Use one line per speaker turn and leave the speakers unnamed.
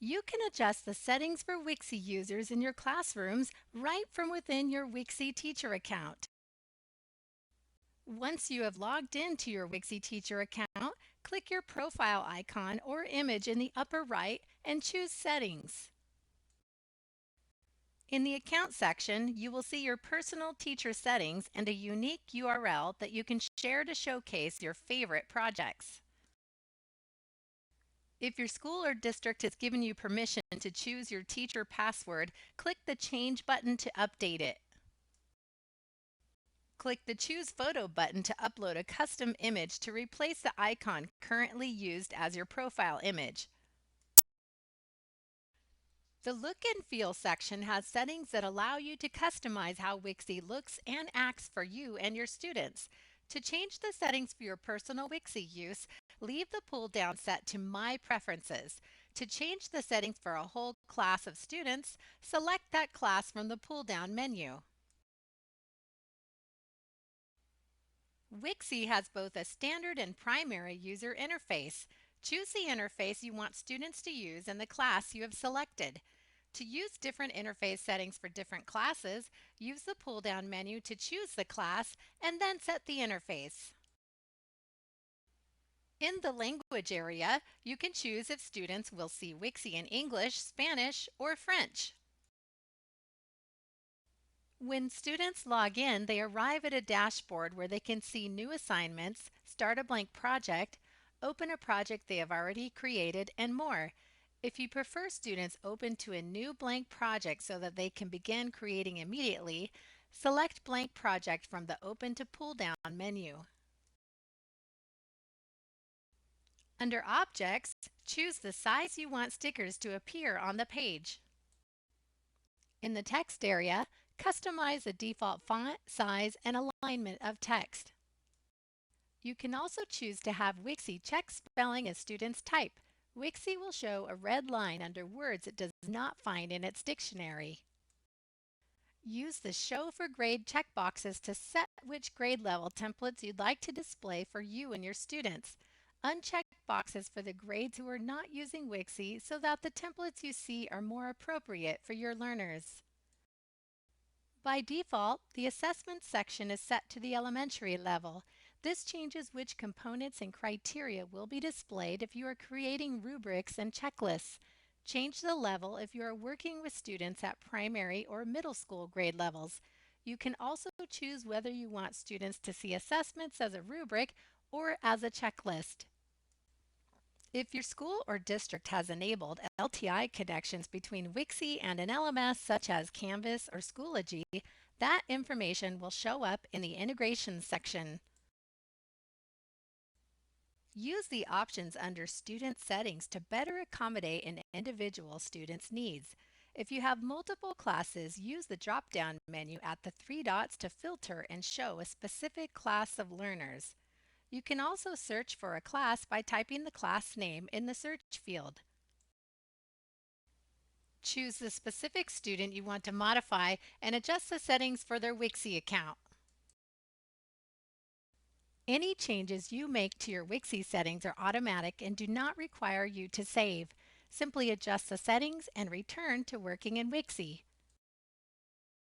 You can adjust the settings for Wixie users in your classrooms right from within your Wixie teacher account. Once you have logged into your Wixie teacher account, click your profile icon or image in the upper right and choose Settings. In the Account section, you will see your personal teacher settings and a unique URL that you can share to showcase your favorite projects. If your school or district has given you permission to choose your teacher password, click the Change button to update it. Click the Choose Photo button to upload a custom image to replace the icon currently used as your profile image. The Look and Feel section has settings that allow you to customize how Wixie looks and acts for you and your students. To change the settings for your personal Wixie use, leave the pull-down set to My Preferences. To change the settings for a whole class of students, select that class from the pull-down menu. Wixie has both a standard and primary user interface. Choose the interface you want students to use in the class you have selected. To use different interface settings for different classes, use the pull-down menu to choose the class and then set the interface. In the language area, you can choose if students will see Wixie in English, Spanish, or French. When students log in, they arrive at a dashboard where they can see new assignments, start a blank project, open a project they have already created, and more. If you prefer students open to a new blank project so that they can begin creating immediately, select Blank Project from the Open to Pull Down menu. Under Objects, choose the size you want stickers to appear on the page. In the text area, customize the default font, size, and alignment of text. You can also choose to have Wixie check spelling as students type. Wixie will show a red line under words it does not find in its dictionary. Use the Show for Grade checkboxes to set which grade level templates you'd like to display for you and your students. Uncheck boxes for the grades who are not using Wixie so that the templates you see are more appropriate for your learners. By default, the assessment section is set to the elementary level. This changes which components and criteria will be displayed if you are creating rubrics and checklists. Change the level if you are working with students at primary or middle school grade levels. You can also choose whether you want students to see assessments as a rubric or as a checklist. If your school or district has enabled LTI connections between Wixie and an LMS such as Canvas or Schoology, that information will show up in the Integration section. Use the options under Student Settings to better accommodate an individual student's needs. If you have multiple classes, use the drop-down menu at the three dots to filter and show a specific class of learners. You can also search for a class by typing the class name in the search field. Choose the specific student you want to modify and adjust the settings for their Wixie account. Any changes you make to your Wixie settings are automatic and do not require you to save. Simply adjust the settings and return to working in Wixie.